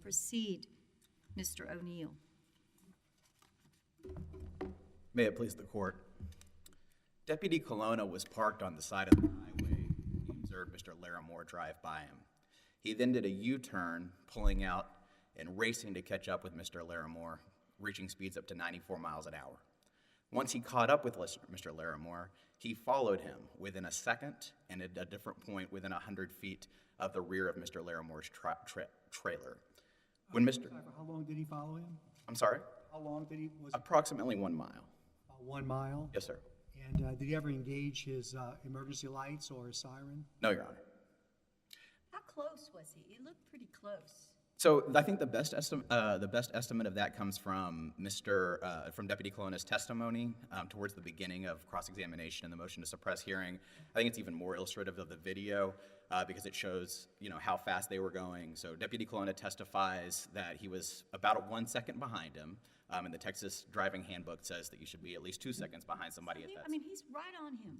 Proceed, Mr. O'Neill. May it please the court. Deputy Colonna was parked on the side of the highway. He observed Mr. Larremore drive by him. He then did a U-turn, pulling out and racing to catch up with Mr. Larremore, reaching speeds up to 94 miles an hour. Once he caught up with Mr. Larremore, he followed him within a second and at a different point within 100 feet of the rear of Mr. Larremore's trailer. When Mr. How long did he follow him? I'm sorry? How long did he? Approximately 1 mile. 1 mile? Yes, sir. And did he ever engage his emergency lights or his siren? No, Your Honor. How close was he? He looked pretty close. So I think the best estimate of that comes from from Deputy Colonna's testimony towards the beginning of cross-examination and the motion to suppress hearing. I think it's even more illustrative of the video because it shows, how fast they were going. So Deputy Colonna testifies that he was about 1 second behind him, and the Texas driving handbook says that you should be at least 2 seconds behind somebody at that. He's right on him.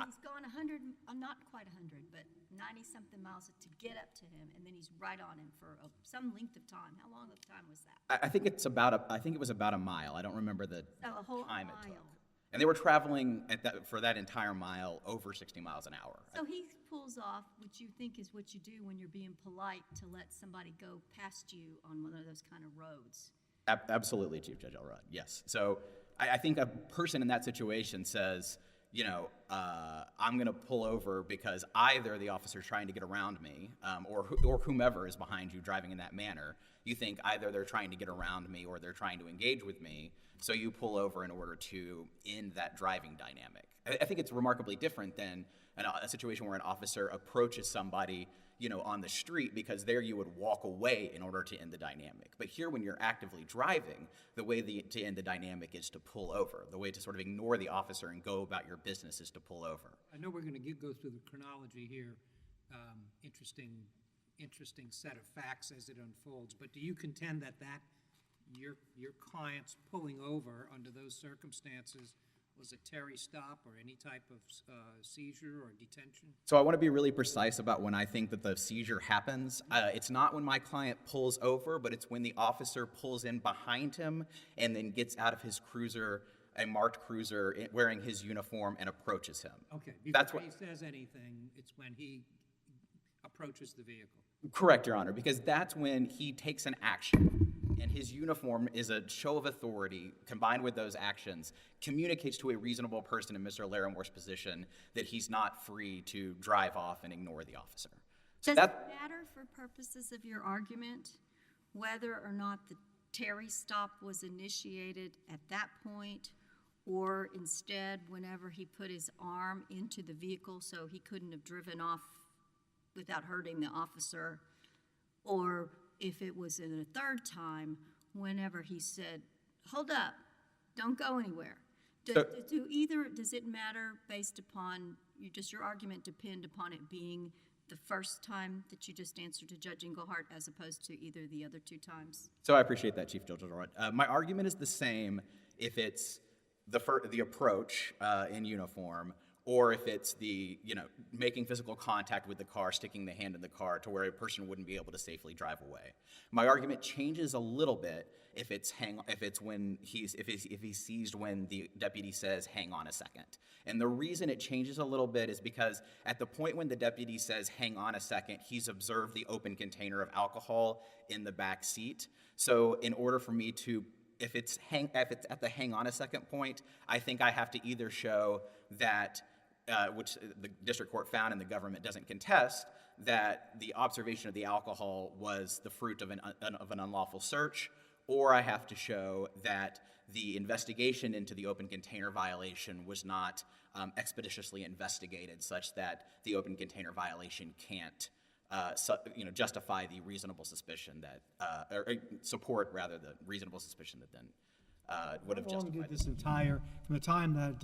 He's gone 100, not quite 100, but 90-something miles to get up to him, and then he's right on him for some length of time. How long of time was that? I think it was about a mile. I don't remember the a whole time mile. it took. And they were traveling for that entire mile over 60 miles an hour. So he pulls off, which you think is what you do when you're being polite to let somebody go past you on one of those kind of roads. Absolutely, Chief Judge Elrod, yes. So I think a person in that situation says, I'm going to pull over because either the officer's trying to get around me or whomever is behind you driving in that manner. You think either they're trying to get around me or they're trying to engage with me, so you pull over in order to end that driving dynamic. I think it's remarkably different than a situation where an officer approaches somebody on the street, because there you would walk away in order to end the dynamic. But here, when you're actively driving, the way to end the dynamic is to pull over. The way to sort of ignore the officer and go about your business is to pull over. I know we're going to go through the chronology here. Interesting set of facts as it unfolds. But do you contend that your client's pulling over under those circumstances was a Terry stop or any type of seizure or detention? So I want to be really precise about when I think that the seizure happens. It's not when my client pulls over, but it's when the officer pulls in behind him and then gets out of his cruiser, a marked cruiser, wearing his uniform, and approaches him. Okay, before he says anything, it's when he approaches the vehicle. Correct, Your Honor, because that's when he takes an action. And his uniform is a show of authority combined with those actions, communicates to a reasonable person in Mr. Larremore's position that he's not free to drive off and ignore the officer. Does it matter for purposes of your argument whether or not the Terry stop was initiated at that point, or instead whenever he put his arm into the vehicle so he couldn't have driven off without hurting the officer, or if it was in a third time, whenever he said, hold up, don't go anywhere? Does it matter based upon, does your argument depend upon it being the first time that you just answered to Judge Engelhardt as opposed to either the other two times? So I appreciate that, Chief Judge Elrod. My argument is the same if it's the approach in uniform, or if it's the, making physical contact with the car, sticking the hand in the car to where a person wouldn't be able to safely drive away. My argument changes a little bit if he's seized when the deputy says, hang on a second. And the reason it changes a little bit is because at the point when the deputy says, hang on a second, he's observed the open container of alcohol in the back seat. So in order for me to, if it's at the hang on a second point, I think I have to either show that which the district court found and the government doesn't contest, that the observation of the alcohol was the fruit of an unlawful search, or I have to show that the investigation into the open container violation was not expeditiously investigated, such that the open container violation can't justify the reasonable suspicion that, or support rather the reasonable suspicion that then would have justified. How long did this from the time that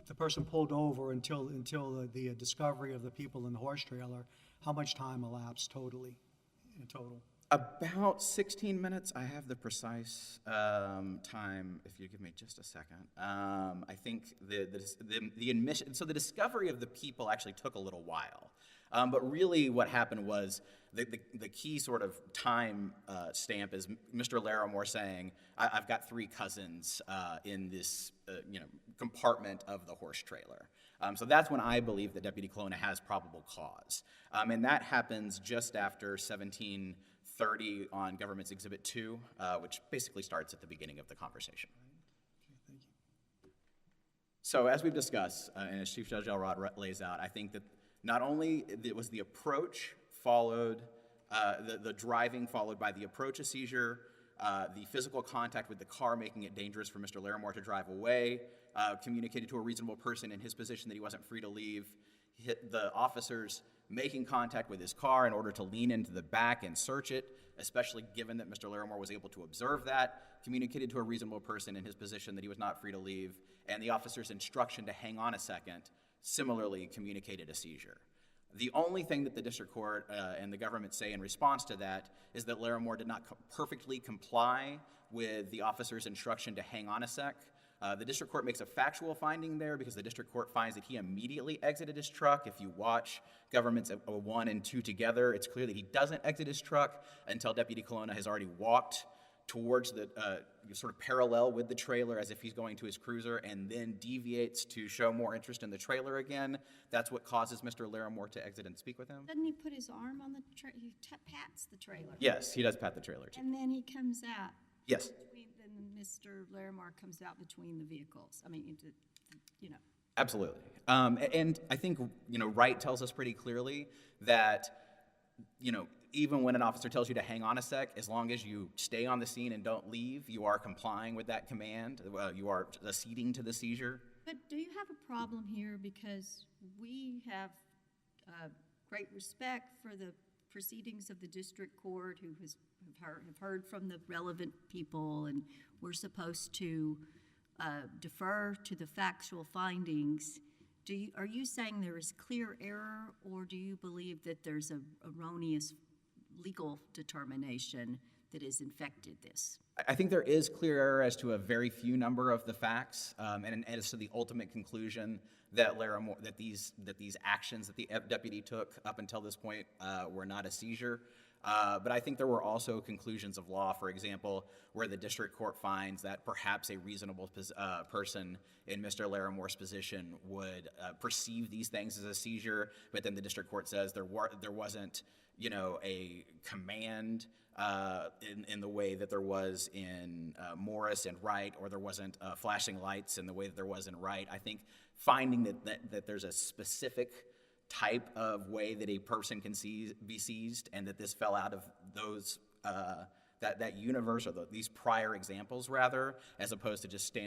the person pulled over until the discovery of the people in the horse trailer, how much time elapsed in total? About 16 minutes. I have the precise time, if you give me just a second. I think the admission, so the discovery of the people actually took a little while. But really what happened was the key sort of time stamp is Mr. Larremore saying, I've got 3 cousins in this compartment of the horse trailer. So that's when I believe that Deputy Colonna has probable cause. And that happens just after 1730 on Government's Exhibit 2, which basically starts at the beginning of the conversation. So as we've discussed, and as Chief Judge Elrod lays out, I think that not only it was the approach followed, the driving followed by the approach of seizure, the physical contact with the car making it dangerous for Mr. Larremore to drive away, communicated to a reasonable person in his position that he wasn't free to leave, the officers making contact with his car in order to lean into the back and search it, especially given that Mr. Larremore was able to observe that, communicated to a reasonable person in his position that he was not free to leave, and the officer's instruction to hang on a second similarly communicated a seizure. The only thing that the district court and the government say in response to that is that Larremore did not perfectly comply with the officer's instruction to hang on a sec. The district court makes a factual finding there because the district court finds that he immediately exited his truck. If you watch Governments 1 and 2 together, it's clear that he doesn't exit his truck until Deputy Colonna has already walked towards the sort of parallel with the trailer as if he's going to his cruiser, and then deviates to show more interest in the trailer again. That's what causes Mr. Larremore to exit and speak with him. Doesn't he put his arm on the he pats the trailer? Yes, he does pat the trailer too. And then he comes out. Yes. Then Mr. Larremore comes out between the vehicles. I mean, Absolutely. And I think, Wright tells us pretty clearly that, even when an officer tells you to hang on a sec, as long as you stay on the scene and don't leave, you are complying with that command. You are acceding to the seizure. But do you have a problem here? Because we have great respect for the proceedings of the district court who have heard from the relevant people, and we're supposed to defer to the factual findings. Are you saying there is clear error, or do you believe that there's an erroneous legal determination that has infected this? I think there is clear error as to a very few number of the facts, and as to the ultimate conclusion that Larremore, that these actions that the deputy took up until this point were not a seizure. But I think there were also conclusions of law, for example, where the district court finds that perhaps a reasonable person in Mr. Larremore's position would perceive these things as a seizure, but then the district court says there wasn't, a command in the way that there was in Morris and Wright, or there wasn't flashing lights in the way that there was in Wright. I think finding that there's a specific type of way that a person can be seized, and that this fell out of those that universe, or these prior examples rather, as opposed to just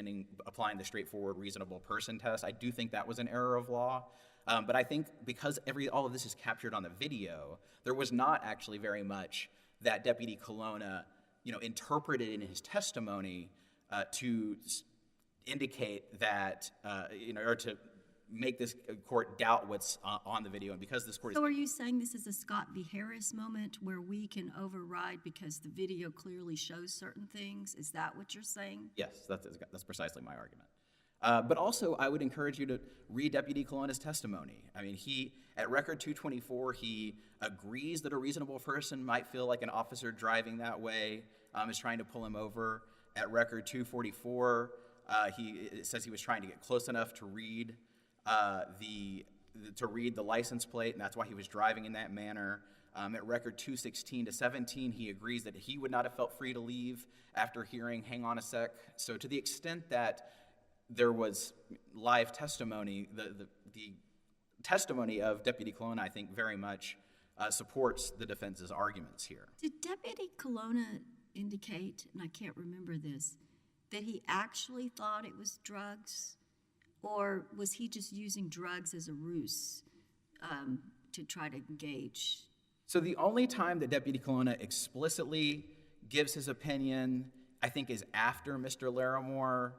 applying the straightforward reasonable person test. I do think that was an error of law. But I think because all of this is captured on the video, there was not actually very much that Deputy Colonna, interpreted in his testimony to indicate that, or to make this court doubt what's on the video. And because this court So are you saying this is a Scott v. Harris moment where we can override because the video clearly shows certain things? Is that what you're saying? Yes, that's precisely my argument. But also, I would encourage you to read Deputy Colonna's testimony. I mean, at Record 224, he agrees that a reasonable person might feel like an officer driving that way is trying to pull him over. At Record 244, it says he was trying to get close enough to read the license plate, and that's why he was driving in that manner. At Record 216 to 17, he agrees that he would not have felt free to leave after hearing "hang on a sec." So to the extent that there was live testimony, the testimony of Deputy Colonna, I think, very much supports the defense's arguments here. Did Deputy Colonna indicate, and I can't remember this, that he actually thought it was drugs? Or was he just using drugs as a ruse to try to engage? So the only time that Deputy Colonna explicitly gives his opinion, I think, is after Mr. Larremore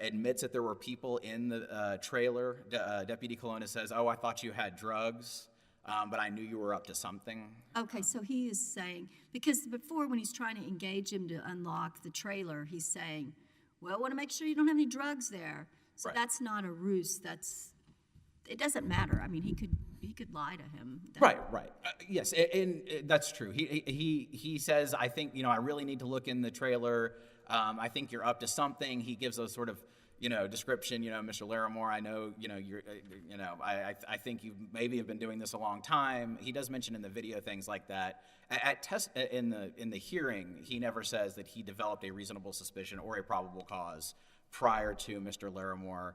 admits that there were people in the trailer. Deputy Colonna says, "Oh, I thought you had drugs, but I knew you were up to something." Okay, so he is saying, because before when he's trying to engage him to unlock the trailer, he's saying, well, I want to make sure you don't have any drugs there. So Right. That's not a ruse. It doesn't matter. I mean, he could could lie to him. Right. Yes, and that's true. He says, I think, I really need to look in the trailer. I think you're up to something. He gives a sort of, description, Mr. Larremore, I know, you're, I think you maybe have been doing this a long time. He does mention in the video things like that. In the hearing, he never says that he developed a reasonable suspicion or a probable cause prior to Mr. Larremore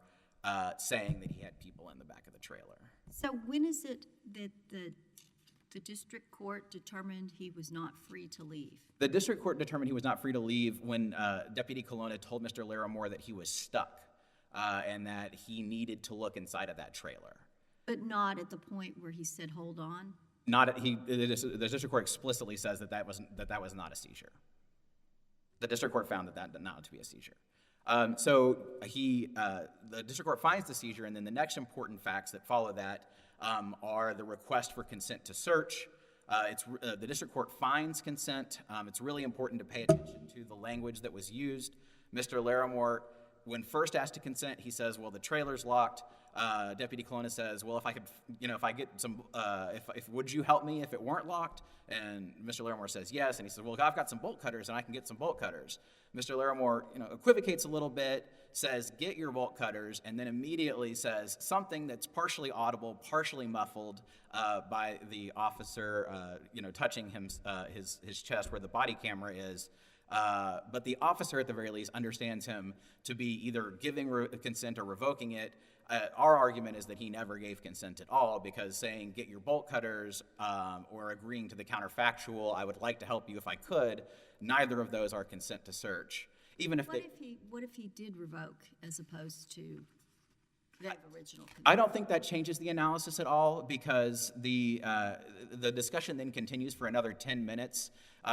saying that he had people in the back of the trailer. So when is it that the district court determined he was not free to leave? The district court determined he was not free to leave when Deputy Colonna told Mr. Larremore that he was stuck and that he needed to look inside of that trailer. But not at the point where he said, hold on? The district court explicitly says that was not a seizure. The district court found that not to be a seizure. So the district court finds the seizure, and then the next important facts that follow that are the request for consent to search. The district court finds consent. It's really important to pay attention to the language that was used. Mr. Larremore, when first asked to consent, he says, well, the trailer's locked. Deputy Colonna says, well, if I could, if I get some, would you help me if it weren't locked? And Mr. Larremore says yes, and he says, well, I've got some bolt cutters, and I can get some bolt cutters. Mr. Larremore, equivocates a little bit, says, get your bolt cutters, and then immediately says something that's partially audible, partially muffled by the officer, touching him, his chest where the body camera is. But the officer, at the very least, understands him to be either giving consent or revoking it. Our argument is that he never gave consent at all, because saying get your bolt cutters or agreeing to the counterfactual, I would like to help you if I could, neither of those are consent to search. Even if what if he did revoke as opposed to that original consent? I don't think that changes the analysis at all, because the discussion then continues for another 10 minutes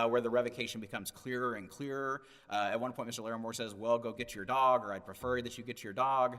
where the revocation becomes clearer and clearer. At one point, Mr. Larremore says, well, go get your dog, or I'd prefer that you get your dog.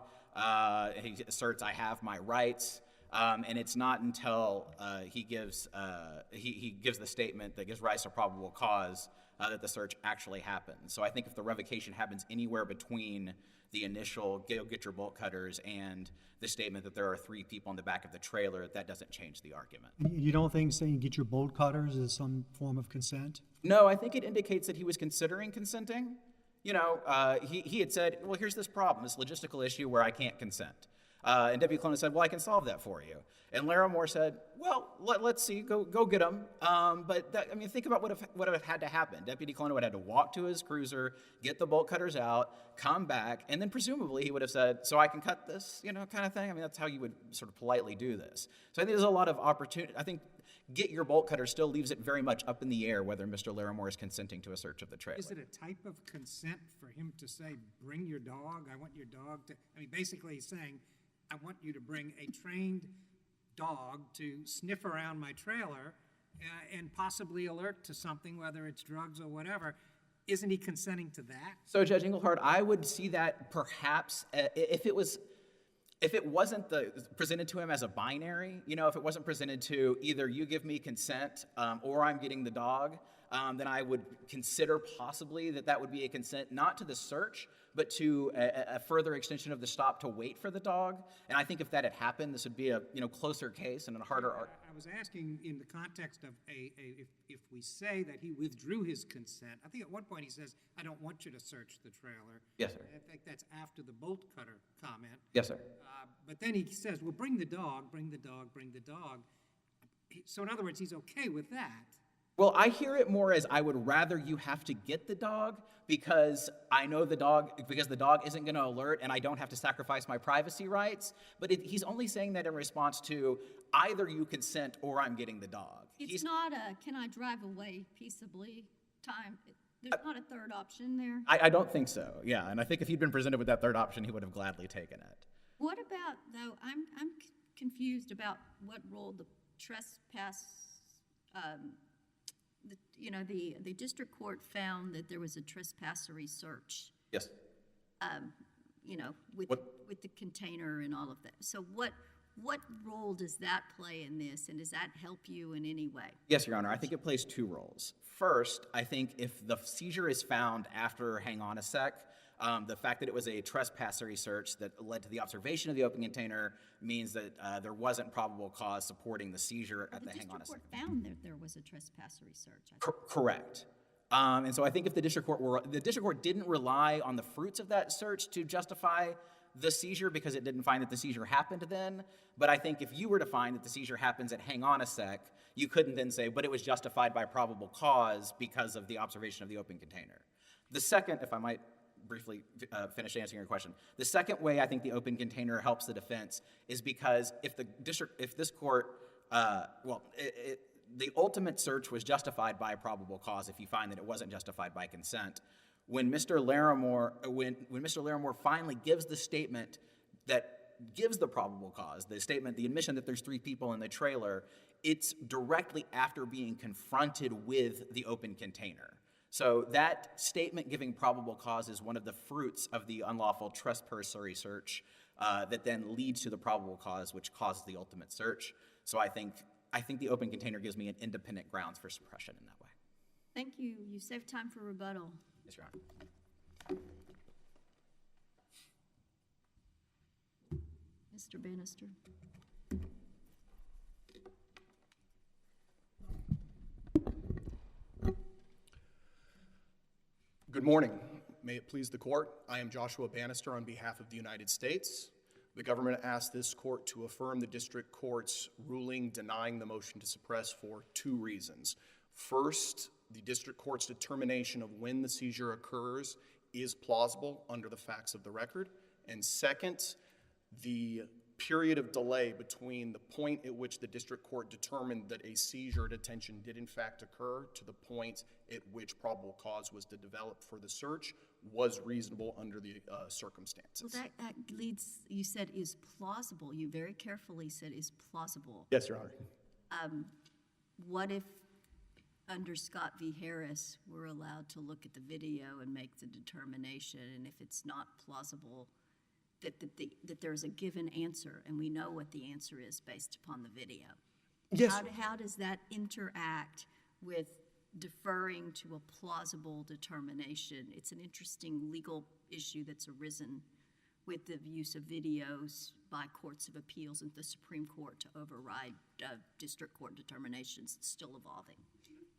He asserts, I have my rights. And it's not until he gives the statement that gives rise to probable cause that the search actually happens. So I think if the revocation happens anywhere between the initial go get your bolt cutters and the statement that there are 3 people in the back of the trailer, that doesn't change the argument. You don't think saying get your bolt cutters is some form of consent? No, I think it indicates that he was considering consenting. He had said, well, here's this problem, this logistical issue where I can't consent. And Deputy Colonna said, well, I can solve that for you. And Larremore said, well, let's see, go get him. Think about what would have had to happen. Deputy Colonna would have had to walk to his cruiser, get the bolt cutters out, come back, and then presumably he would have said, so I can cut this, kind of thing. That's how you would sort of politely do this. So I think there's a lot of opportunity. I think get your bolt cutter still leaves it very much up in the air whether Mr. Larremore is consenting to a search of the trailer. Is it a type of consent for him to say, bring your dog, I want your dog to, basically he's saying, I want you to bring a trained dog to sniff around my trailer and possibly alert to something, whether it's drugs or whatever. Isn't he consenting to that? So, Judge Engelhardt, I would see that perhaps if it wasn't presented to him as a binary, if it wasn't presented to either you give me consent or I'm getting the dog, then I would consider possibly that would be a consent, not to the search, but to a further extension of the stop to wait for the dog. And I think if that had happened, this would be a closer case and a harder argument. I was asking in the context of if we say that he withdrew his consent. I think at one point he says, I don't want you to search the trailer. Yes, sir. I think that's after the bolt cutter comment. Yes, sir. But then he says, well, bring the dog, bring the dog, bring the dog. So in other words, he's okay with that. Well, I hear it more as I would rather you have to get the dog because I know the dog isn't going to alert and I don't have to sacrifice my privacy rights. But he's only saying that in response to either you consent or I'm getting the dog. It's not a can I drive away peaceably time. There's not a third option there. I don't think so, yeah. And I think if he'd been presented with that third option, he would have gladly taken it. What about, though, I'm confused about what role the trespass, the district court found that there was a trespassery search. Yes. With the container and all of that. So what role does that play in this, and does that help you in any way? Yes, Your Honor. I think it plays 2 roles. First, I think if the seizure is found after hang on a sec, The fact that it was a trespassory search that led to the observation of the open container means that there wasn't probable cause supporting the seizure at the hang on a second. The district court found that there was a trespassory search. Correct. And so I think if the district court didn't rely on the fruits of that search to justify the seizure because it didn't find that the seizure happened then. But I think if you were to find that the seizure happens at hang on a sec, you couldn't then say, but it was justified by probable cause because of the observation of the open container. The second, if I might briefly finish answering your question, the second way I think the open container helps the defense is because if this court, the ultimate search was justified by probable cause if you find that it wasn't justified by consent. When Mr. Larremore finally gives the statement that gives the probable cause, the statement, the admission that there's 3 people in the trailer, it's directly after being confronted with the open container. So that statement giving probable cause is one of the fruits of the unlawful trespassory search that then leads to the probable cause, which causes the ultimate search. So I think the open container gives me an independent grounds for suppression in that way. Thank you. You saved time for rebuttal. Yes, Your Honor. Mr. Banister. Good morning. May it please the court. I am Joshua Banister on behalf of the United States. The government asked this court to affirm the district court's ruling denying the motion to suppress for 2 reasons. First, the district court's determination of when the seizure occurs is plausible under the facts of the record. And second, the period of delay between the point at which the district court determined that a seizure detention did in fact occur to the point at which probable cause was to develop for the search was reasonable under the circumstances. Well, that leads, you said is plausible. You very carefully said is plausible. Yes, Your Honor. What if under Scott v. Harris we're allowed to look at the video and make the determination, and if it's not plausible, that there's a given answer, and we know what the answer is based upon the video? Yes. How does that interact with deferring to a plausible determination? It's an interesting legal issue that's arisen with the use of videos by courts of appeals and the Supreme Court to override district court determinations. It's still evolving.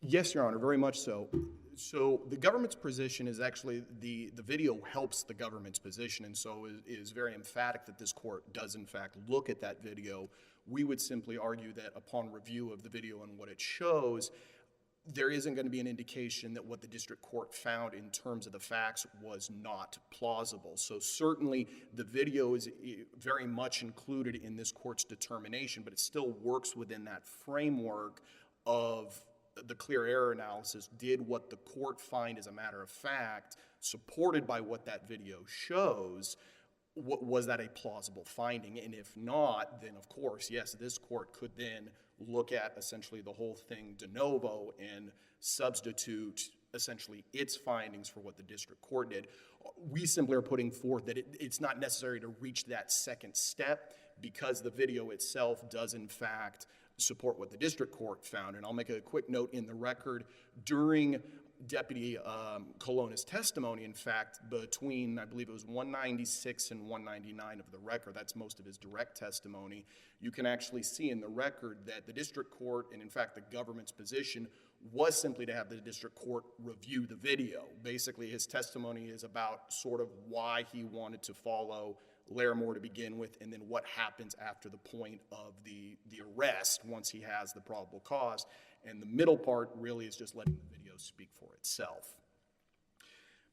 Yes, Your Honor, very much so. So the government's position is actually the video helps the government's position, and so is very emphatic that this court does in fact look at that video. We would simply argue that upon review of the video and what it shows, there isn't going to be an indication that what the district court found in terms of the facts was not plausible. So certainly the video is very much included in this court's determination, but it still works within that framework of the clear error analysis. Did what the court find as a matter of fact, supported by what that video shows, was that a plausible finding? And if not, then of course, yes, this court could then look at essentially the whole thing de novo and substitute essentially its findings for what the district court did. We simply are putting forth that it's not necessary to reach that second step because the video itself does in fact support what the district court found. And I'll make a quick note in the record. During Deputy Colonna's testimony, in fact, between, I believe it was 196 and 199 of the record, that's most of his direct testimony, you can actually see in the record that the district court, and in fact the government's position, was simply to have the district court review the video. Basically, his testimony is about sort of why he wanted to follow Larremore to begin with, and then what happens after the point of the arrest once he has the probable cause. And the middle part really is just letting the video speak for itself.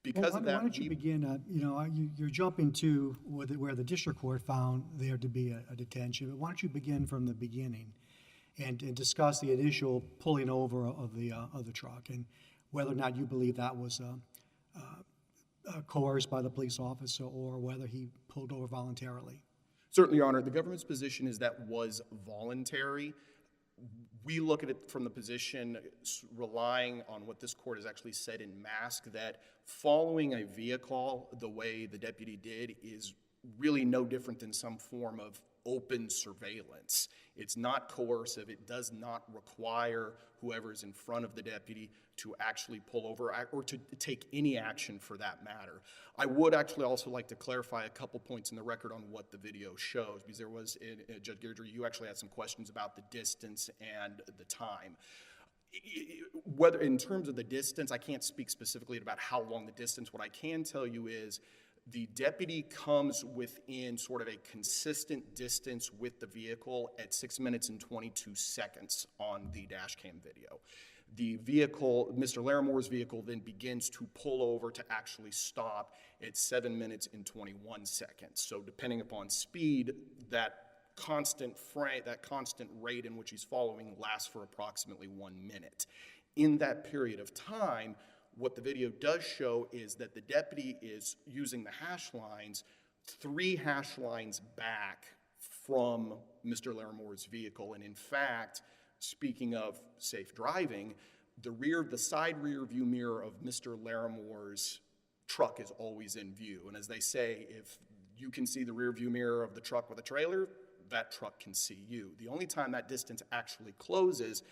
Because of that, why don't you begin, you're jumping to where the district court found there to be a detention, but why don't you begin from the beginning and discuss the initial pulling over of the truck and whether or not you believe that was coerced by the police officer or whether he pulled over voluntarily. Certainly, Your Honor, the government's position is that was voluntary. We look at it from the position relying on what this court has actually said in Mask, that following a vehicle the way the deputy did is really no different than some form of open surveillance. It's not coercive. It does not require whoever's in front of the deputy to actually pull over or to take any action for that matter. I would actually also like to clarify a couple points in the record on what the video shows, because there was, Judge Guidry, you actually had some questions about the distance and the time. Whether in terms of the distance, I can't speak specifically about how long the distance. What I can tell you is the deputy comes within sort of a consistent distance with the vehicle at 6 minutes and 22 seconds on the dash cam video. The vehicle, Mr. Larremore's vehicle, then begins to pull over to actually stop at 7 minutes and 21 seconds. So depending upon speed, that constant rate in which he's following lasts for approximately 1 minute. In that period of time, what the video does show is that the deputy is using the hash lines 3 hash lines back from Mr. Larremore's vehicle. And in fact, speaking of safe driving, the side rear view mirror of Mr. Larremore's truck is always in view. And as they say, if you can see the rear view mirror of the truck with a trailer, that truck can see you. The only time that distance actually closes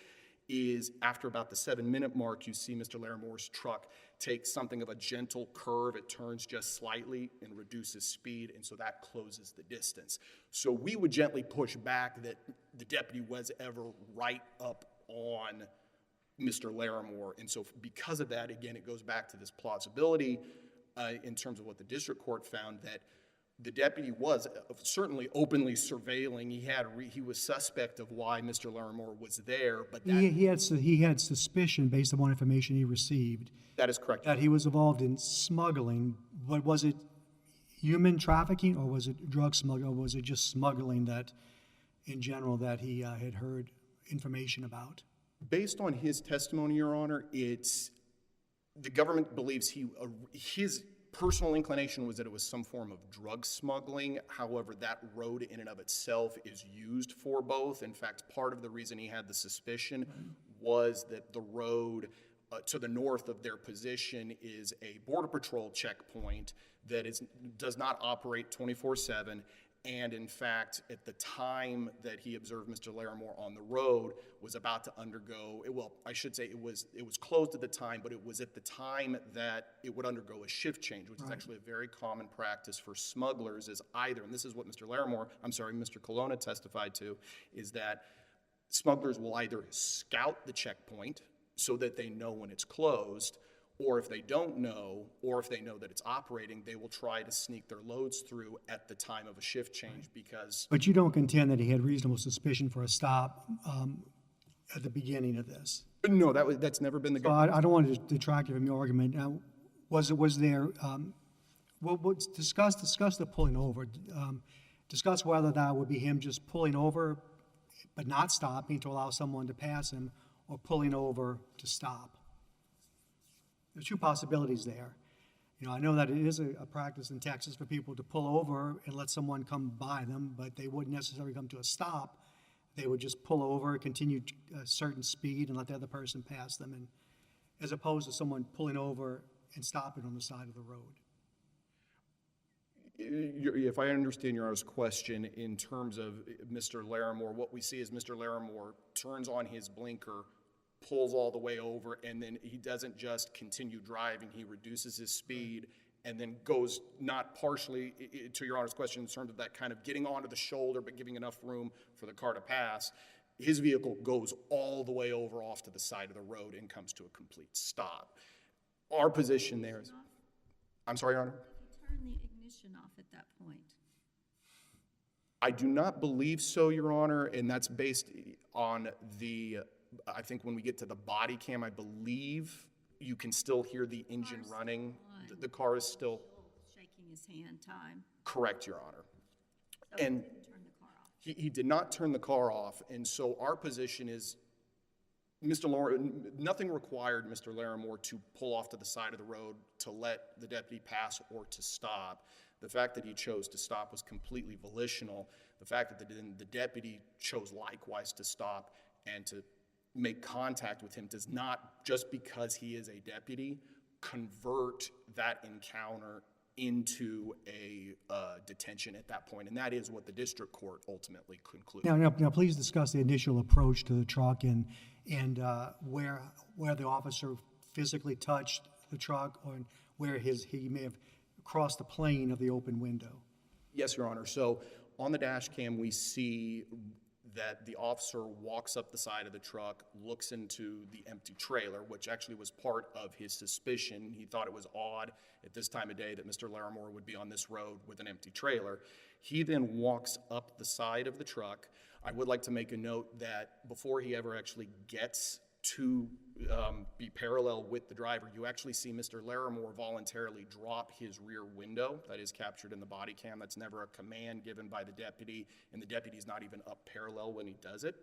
is after about the 7-minute mark. You see Mr. Larremore's truck take something of a gentle curve. It turns just slightly and reduces speed, and so that closes the distance. So we would gently push back that the deputy was ever right up on Mr. Larremore. And so because of that, again, it goes back to this plausibility in terms of what the district court found, that the deputy was certainly openly surveilling. He was suspect of why Mr. Larremore was there, but that, he had suspicion based upon information he received that is correct. that he was involved in smuggling. But was it human trafficking, or was it drug smuggling, or was it just smuggling that, in general, that he had heard information about? Based on his testimony, Your Honor, the government believes his personal inclination was that it was some form of drug smuggling. However, that road in and of itself is used for both. In fact, part of the reason he had the suspicion was that the road to the north of their position is a Border Patrol checkpoint that does not operate 24/7. And in fact, at the time that he observed Mr. Larremore on the road, was about to undergo, well, I should say it was closed at the time, but it was at the time that it would undergo a shift change, which is actually a very common practice for smugglers, is either, and this is what Mr. Colonna testified to, is that smugglers will either scout the checkpoint so that they know when it's closed, or if they don't know, or if they know that it's operating, they will try to sneak their loads through at the time of a shift change because... But you don't contend that he had reasonable suspicion for a stop at the beginning of this? No, that's never been the... So I don't want to detract you from your argument. Now, was there... discuss the pulling over. Discuss whether that would be him just pulling over but not stopping to allow someone to pass him, or pulling over to stop. There's 2 possibilities there. You know, I know that it is a practice in Texas for people to pull over and let someone come by them, but they wouldn't necessarily come to a stop. They would just pull over, continue a certain speed, and let the other person pass them, and as opposed to someone pulling over and stopping on the side of the road. If I understand your Honor's question, in terms of Mr. Larremore, what we see is Mr. Larremore turns on his blinker, pulls all the way over, and then he doesn't just continue driving. He reduces his speed and then goes, not partially to your Honor's question in terms of that kind of getting onto the shoulder but giving enough room for the car to pass. His vehicle goes all the way over off to the side of the road and comes to a complete stop. Our position there is... I'm sorry, Your Honor? You turn the ignition off at that point. I do not believe so, Your Honor, and that's based on I think when we get to the body cam, I believe you can still hear the engine running. The car is still shaking his hand time. Correct, Your Honor. So And he didn't turn the car off. he did not turn the car off, and so our position is nothing required Mr. Larremore to pull off to the side of the road to let the deputy pass or to stop. The fact that he chose to stop was completely volitional. The fact that the deputy chose likewise to stop and to make contact with him does not, just because he is a deputy, convert that encounter into a detention at that point, and that is what the district court ultimately concluded. Now, please discuss the initial approach to the truck and where the officer physically touched the truck, or where he may have crossed the plane of the open window. Yes, Your Honor. So on the dash cam, we see that the officer walks up the side of the truck, looks into the empty trailer, which actually was part of his suspicion. He thought it was odd at this time of day that Mr. Larremore would be on this road with an empty trailer. He then walks up the side of the truck. I would like to make a note that before he ever actually gets to be parallel with the driver, you actually see Mr. Larremore voluntarily drop his rear window. That is captured in the body cam. That's never a command given by the deputy, and the deputy's not even up parallel when he does it.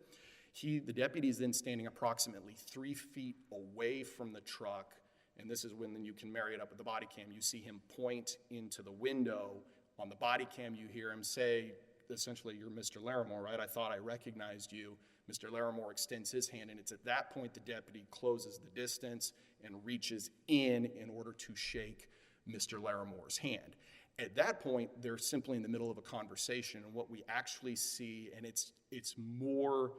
The deputy is then standing approximately 3 feet away from the truck, and this is when you can marry it up with the body cam. You see him point into the window. On the body cam, you hear him say, essentially, "You're Mr. Larremore, right? I thought I recognized you." Mr. Larremore extends his hand, and it's at that point the deputy closes the distance and reaches in order to shake Mr. Larremore's hand. At that point, they're simply in the middle of a conversation, and what we actually see, and it's more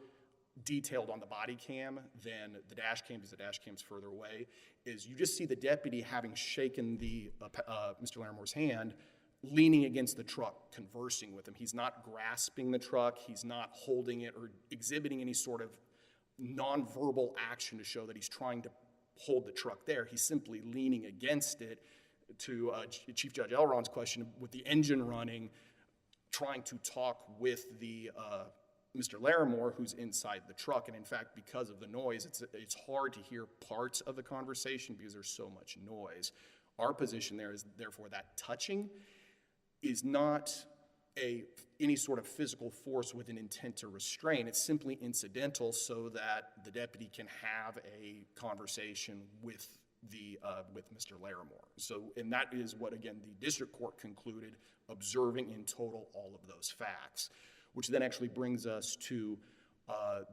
detailed on the body cam than the dash cam, because the dash cam's further away, is you just see the deputy having shaken Mr. Larremore's hand, leaning against the truck, conversing with him. He's not grasping the truck. He's not holding it or exhibiting any sort of nonverbal action to show that he's trying to hold the truck there. He's simply leaning against it, to Chief Judge Elrod's question, with the engine running, trying to talk with the Mr. Larremore, who's inside the truck. And in fact, because of the noise, it's hard to hear parts of the conversation because there's so much noise. Our position there is, therefore, that touching is not any sort of physical force with an intent to restrain. It's simply incidental so that the deputy can have a conversation with Mr. Larremore. So, and that is what, again, the district court concluded, observing in total all of those facts, which then actually brings us to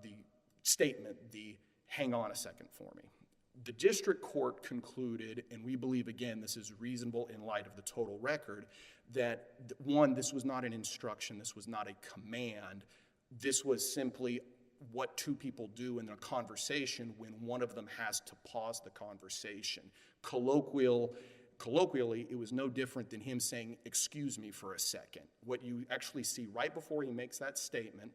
the statement, the "hang on a second for me." The district court concluded, and we believe, again, this is reasonable in light of the total record, that, one, this was not an instruction, this was not a command, this was simply what two people do in a conversation when one of them has to pause the conversation. Colloquially, it was no different than him saying, "Excuse me for a second." What you actually see right before he makes that statement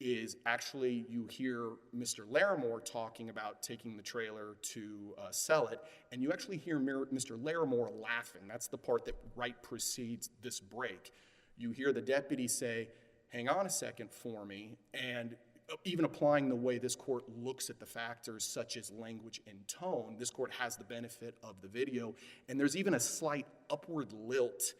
is actually you hear Mr. Larremore talking about taking the trailer to sell it, and you actually hear Mr. Larremore laughing. That's the part that right precedes this break. You hear the deputy say, "Hang on a second for me," and even applying the way this court looks at the factors such as language and tone, this court has the benefit of the video, and there's even a slight upward lilt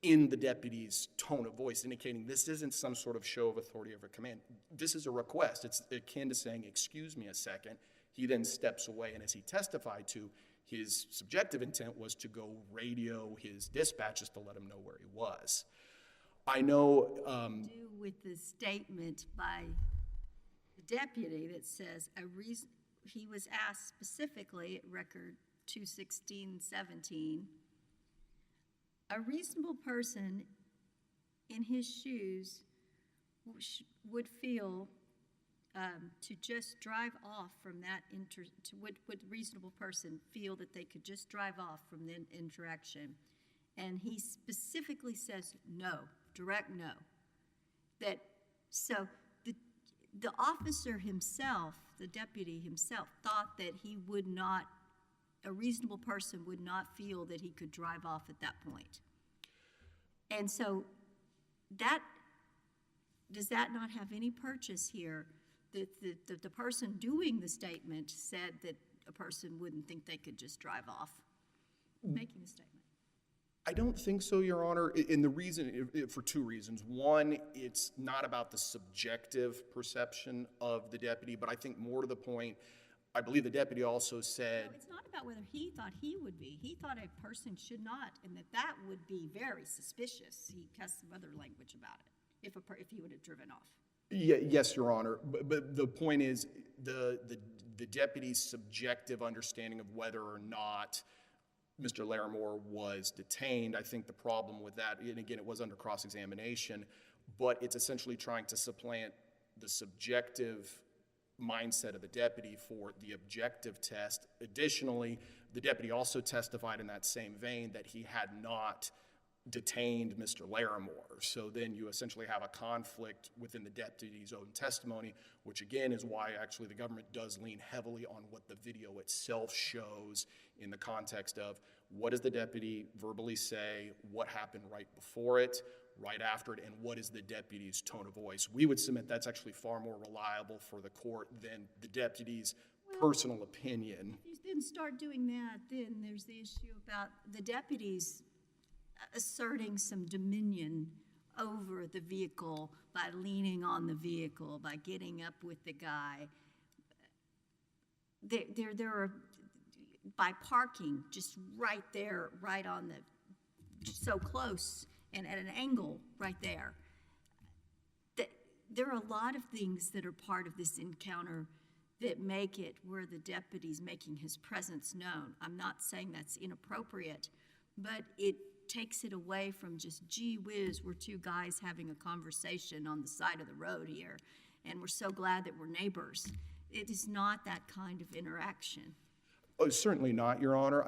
in the deputy's tone of voice, indicating this isn't some sort of show of authority or a command. This is a request. It's akin to saying, "Excuse me a second." He then steps away, and as he testified to, his subjective intent was to go radio his dispatches to let him know where he was. I know... Do with the statement by the deputy that says, he was asked specifically at record 216-17, a reasonable person in his shoes would feel to just drive off from that would a reasonable person feel that they could just drive off from the interaction? And he specifically says no, direct no. So the officer himself, the deputy himself, thought that a reasonable person would not feel that he could drive off at that point. And so does that not have any purchase here? The person doing the statement said that a person wouldn't think they could just drive off making the statement. I don't think so, Your Honor, and the reason, for two reasons. One, it's not about the subjective perception of the deputy, but I think more to the point, I believe the deputy also said... No, it's not about whether he thought he would be. He thought a person should not, and that would be very suspicious. He has some other language about it, if he would have driven off. Yes, Your Honor, but the point is the deputy's subjective understanding of whether or not Mr. Larremore was detained. I think the problem with that, and again, it was under cross-examination, but it's essentially trying to supplant the subjective mindset of the deputy for the objective test. Additionally, the deputy also testified in that same vein that he had not detained Mr. Larremore. So then you essentially have a conflict within the deputy's own testimony, which again is why actually the government does lean heavily on what the video itself shows in the context of what does the deputy verbally say, what happened right before it, right after it, and what is the deputy's tone of voice. We would submit that's actually far more reliable for the court than the deputy's personal opinion. If you then start doing that, then there's the issue about the deputies asserting some dominion over the vehicle by leaning on the vehicle, by getting up with the guy. There are, by parking just right there, right on the, just so close and at an angle right there. There are a lot of things that are part of this encounter that make it where the deputy's making his presence known. I'm not saying that's inappropriate, but it takes it away from just, gee whiz, we're two guys having a conversation on the side of the road here, and we're so glad that we're neighbors. It is not that kind of interaction. Oh, certainly not, Your Honor.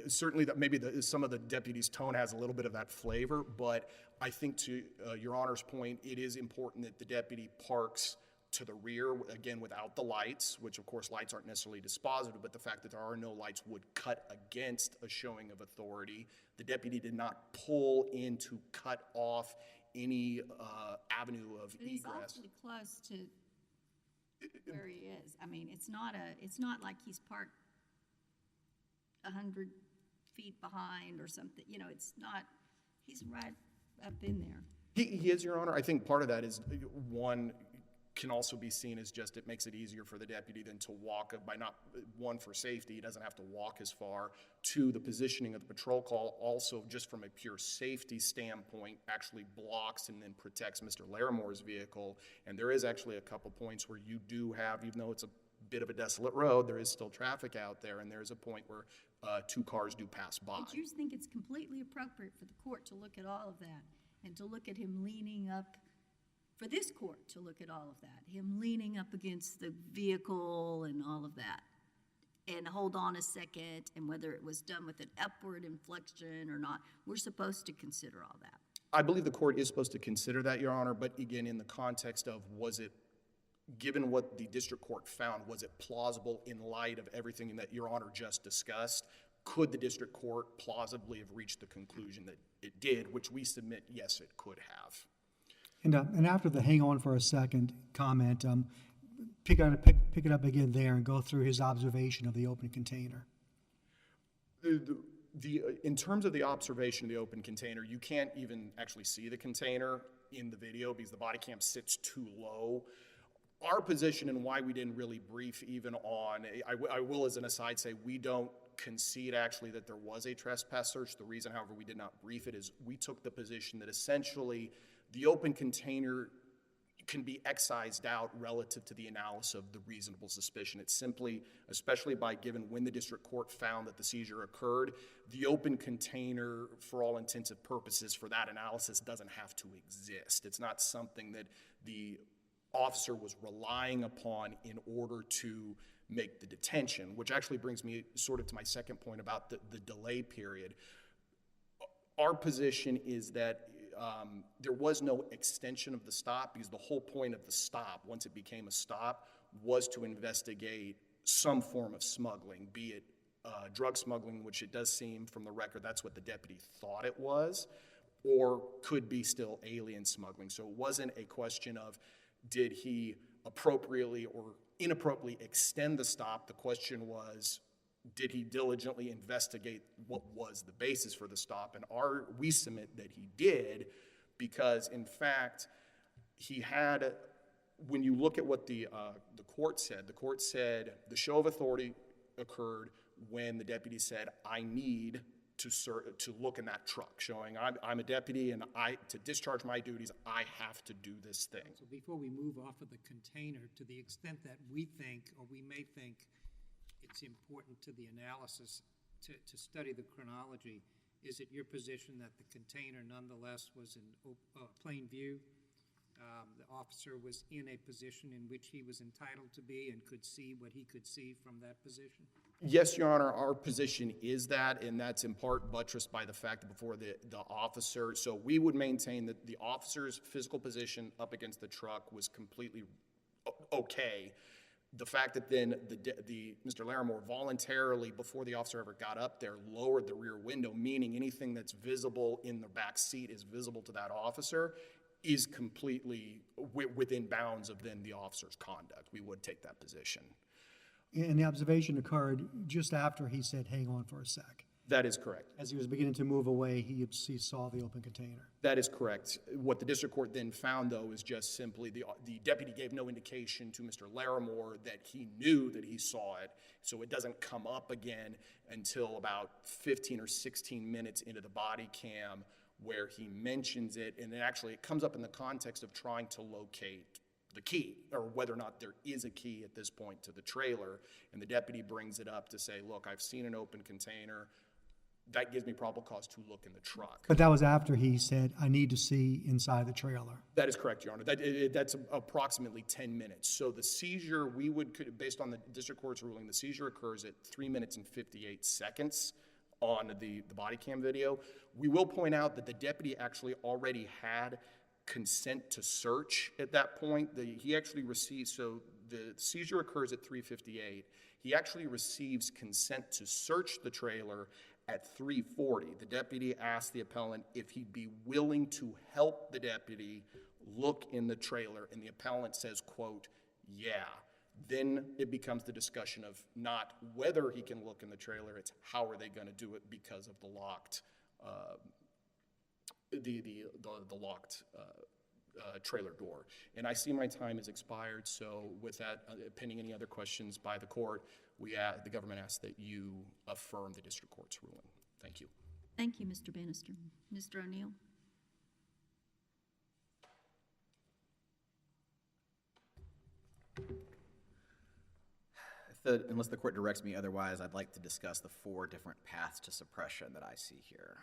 Certainly that maybe some of the deputy's tone has a little bit of that flavor, but I think to Your Honor's point, it is important that the deputy parks to the rear, again, without the lights, which of course lights aren't necessarily dispositive, but the fact that there are no lights would cut against a showing of authority. The deputy did not pull in to cut off any avenue of But he's egress. awfully close to where he is. I mean, it's not like he's parked 100 feet behind or something. You know, it's not, he's right up in there. He is, Your Honor. I think part of that is, one, can also be seen as just it makes it easier for the deputy than to walk, by not, one, for safety, he doesn't have to walk as far. Two, the positioning of the patrol call also, just from a pure safety standpoint, actually blocks and then protects Mr. Larremore's vehicle. And there is actually a couple points where you do have, even though it's a bit of a desolate road, there is still traffic out there, and there's a point where two cars do pass by. But you think it's completely appropriate for the court to look at all of that and to look at him leaning up, for this court to look at all of that, him leaning up against the vehicle and all of that, and hold on a second, and whether it was done with an upward inflection or not, we're supposed to consider all that. I believe the court is supposed to consider that, Your Honor, but again, in the context of, was it, given what the district court found, was it plausible in light of everything that Your Honor just discussed? Could the district court plausibly have reached the conclusion that it did, which we submit, yes, it could have. And after the hang on for a second comment, pick it up again there and go through his observation of the open container. In terms of the observation of the open container, you can't even actually see the container in the video because the body cam sits too low. Our position and why we didn't really brief even on, I will as an aside say, we don't concede actually that there was a trespass search. The reason, however, we did not brief it is we took the position that essentially the open container can be excised out relative to the analysis of the reasonable suspicion. It's simply, especially by given when the district court found that the seizure occurred, the open container, for all intents and purposes, for that analysis doesn't have to exist. It's not something that the officer was relying upon in order to make the detention, which actually brings me sort of to my second point about the delay period. Our position is that there was no extension of the stop because the whole point of the stop, once it became a stop, was to investigate some form of smuggling, be it drug smuggling, which it does seem from the record that's what the deputy thought it was, or could be still alien smuggling. So it wasn't a question of did he appropriately or inappropriately extend the stop. The question was, did he diligently investigate what was the basis for the stop? And we submit that he did because, in fact, he had, when you look at what the court said the show of authority occurred when the deputy said, I need to look in that truck, showing I'm a deputy and to discharge my duties, I have to do this thing. So before we move off of the container, to the extent that we think, or we may think, it's important to the analysis to study the chronology, is it your position that the container nonetheless was in plain view? The officer was in a position in which he was entitled to be and could see what he could see from that position? Yes, Your Honor, our position is that, and that's in part buttressed by the fact that before the officer, so we would maintain that the officer's physical position up against the truck was completely okay. The fact that then Mr. Larremore voluntarily, before the officer ever got up there, lowered the rear window, meaning anything that's visible in the back seat is visible to that officer, is completely within bounds of then the officer's conduct. We would take that position. And the observation occurred just after he said, hang on for a sec. That is correct. As he was beginning to move away, he saw the open container. That is correct. What the district court then found, though, is just simply the deputy gave no indication to Mr. Larremore that he knew that he saw it, so it doesn't come up again until about 15 or 16 minutes into the body cam where he mentions it, and then actually it comes up in the context of trying to locate the key, or whether or not there is a key at this point to the trailer, and the deputy brings it up to say, look, I've seen an open container. That gives me probable cause to look in the truck. But that was after he said, I need to see inside the trailer. That is correct, Your Honor. That's approximately 10 minutes. So the seizure, based on the district court's ruling, the seizure occurs at 3 minutes and 58 seconds on the body cam video. We will point out that the deputy actually already had consent to search at that point. He actually receives, so the seizure occurs at 3:58. He actually receives consent to search the trailer at 3:40. The deputy asked the appellant if he'd be willing to help the deputy look in the trailer, and the appellant says, quote, yeah. Then it becomes the discussion of not whether he can look in the trailer, it's how are they going to do it because of the locked locked trailer door. And I see my time has expired, so with that, pending any other questions by the court, the government asks that you affirm the district court's ruling. Thank you. Thank you, Mr. Banister. Mr. O'Neill? Unless the court directs me otherwise, I'd like to discuss the 4 different paths to suppression that I see here.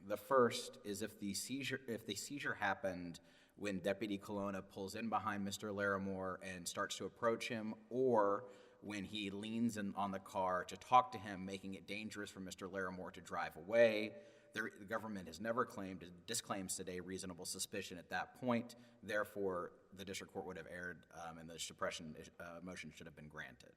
The first is if the seizure happened when Deputy Colonna pulls in behind Mr. Larremore and starts to approach him, or when he leans in on the car to talk to him, making it dangerous for Mr. Larremore to drive away. The government has never disclaims today reasonable suspicion at that point. Therefore, the district court would have erred and the suppression motion should have been granted.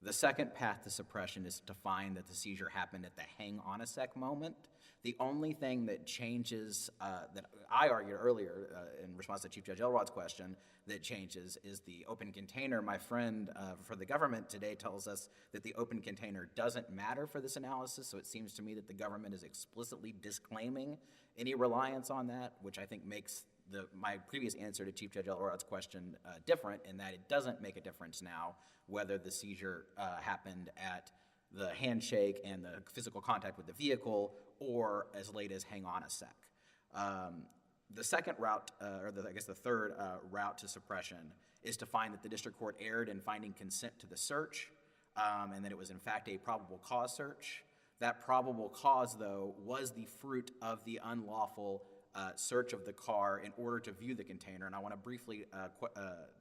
The second path to suppression is to find that the seizure happened at the hang on a sec moment. The only thing that changes, that I argued earlier in response to Chief Judge Elrod's question, that changes is the open container. My friend for the government today tells us that the open container doesn't matter for this analysis, so it seems to me that the government is explicitly disclaiming any reliance on that, which I think makes my previous answer to Chief Judge Elrod's question different, in that it doesn't make a difference now whether the seizure happened at the handshake and the physical contact with the vehicle or as late as hang on a sec. The second route, the third route to suppression is to find that the district court erred in finding consent to the search and that it was in fact a probable cause search. That probable cause, though, was the fruit of the unlawful search of the car in order to view the container. And I want to briefly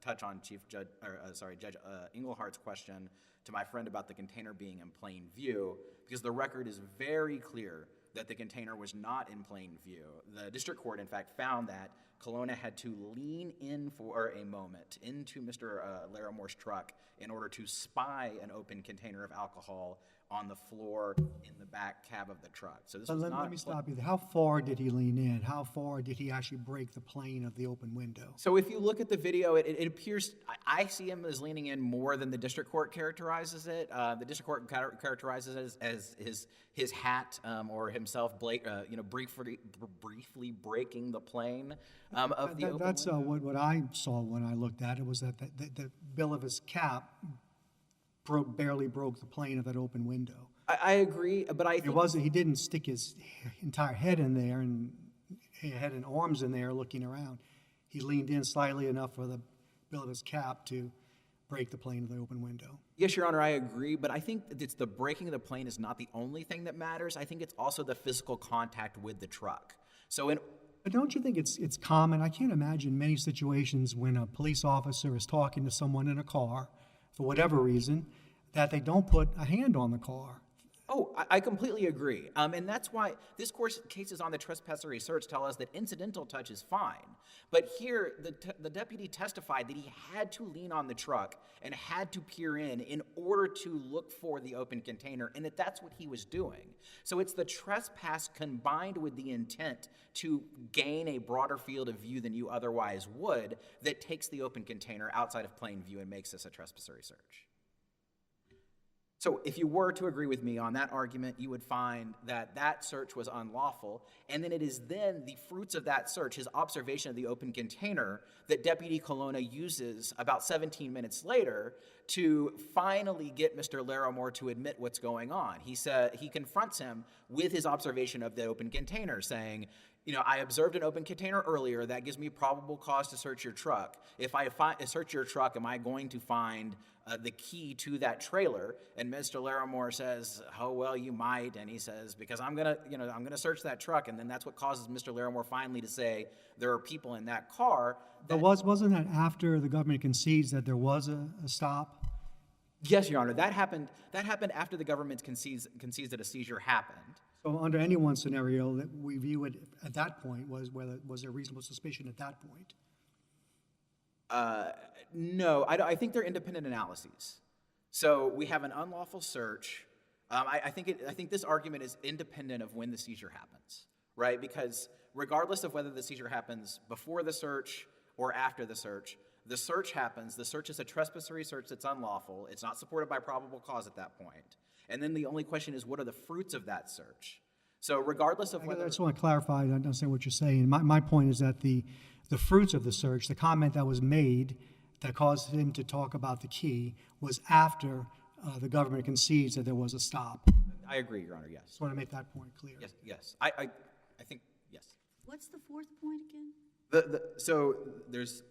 touch on Judge Engelhardt's question to my friend about the container being in plain view, because the record is very clear that the container was not in plain view. The district court, in fact, found that Colonna had to lean in for a moment into Mr. Larremore's truck in order to spy an open container of alcohol on the floor in the back cab of the truck. So this was not. Let me stop you there. How far did he lean in? How far did he actually break the plane of the open window? So if you look at the video, it appears, I see him as leaning in more than the district court characterizes it. The district court characterizes it as his hat or himself, briefly breaking the plane of the open That's window. what I saw when I looked at it, was that the bill of his cap barely broke the plane of that open window. I agree, but I think He didn't stick his entire head in there and head and arms in there looking around. He leaned in slightly enough for the bill of his cap to break the plane of the open window. Yes, Your Honor, I agree, but I think that it's the breaking of the plane is not the only thing that matters. I think it's also the physical contact with the truck. So in But don't you think it's common? I can't imagine many situations when a police officer is talking to someone in a car, for whatever reason, that they don't put a hand on the car. Oh, I completely agree. And that's why this course cases on the trespassory search tell us that incidental touch is fine. But here, the deputy testified that he had to lean on the truck and had to peer in order to look for the open container, and that that's what he was doing. So it's the trespass combined with the intent to gain a broader field of view than you otherwise would that takes the open container outside of plain view and makes this a trespassory search. So if you were to agree with me on that argument, you would find that that search was unlawful, and then it is then the fruits of that search, his observation of the open container, that Deputy Colonna uses about 17 minutes later to finally get Mr. Larremore to admit what's going on. He confronts him with his observation of the open container, saying, I observed an open container earlier. That gives me probable cause to search your truck. If I search your truck, am I going to find the key to that trailer? And Mr. Larremore says, "Oh well, you might." And he says, "Because I'm gonna search that truck." And then that's what causes Mr. Larremore finally to say, "There are people in that car." But wasn't that after the government concedes that there was a stop? Yes, Your Honor. That happened after the government concedes that a seizure happened. So under any one scenario that we view it at that point, was there reasonable suspicion at that point? No, I think they're independent analyses. So we have an unlawful search. I think this argument is independent of when the seizure happens, right? Because regardless of whether the seizure happens before the search or after the search happens. The search is a trespassory search that's unlawful. It's not supported by probable cause at that point. And then the only question is, what are the fruits of that search? So regardless of whether... I just want to clarify, I understand what you're saying. My point is that the fruits of the search, the comment that was made that caused him to talk about the key, was after the government concedes that there was a stop. I agree, Your Honor, yes. Just want to make that point clear. Yes. I think, yes. What's the fourth point again? So there's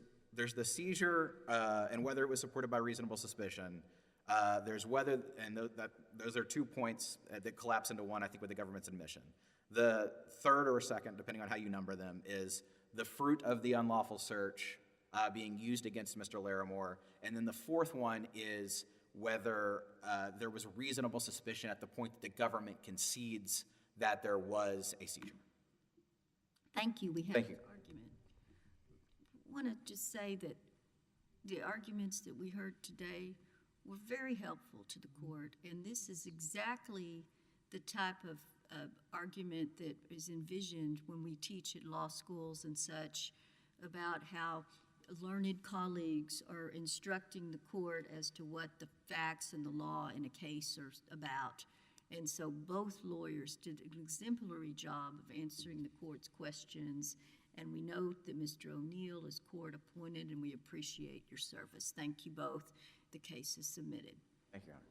the seizure and whether it was supported by reasonable suspicion. There's whether, and those are 2 points that collapse into one, I think, with the government's admission. The third or second, depending on how you number them, is the fruit of the unlawful search being used against Mr. Larremore. And then the fourth one is whether there was reasonable suspicion at the point that the government concedes that there was a seizure. Thank you. We have Thank you. the argument. I want to just say that the arguments that we heard today were very helpful to the court, and this is exactly the type of argument that is envisioned when we teach at law schools and such about how learned colleagues are instructing the court as to what the facts and the law in a case are about. And so both lawyers did an exemplary job of answering the court's questions, and we note that Mr. O'Neill is court appointed, and we appreciate your service. Thank you both. The case is submitted. Thank you, Your Honor.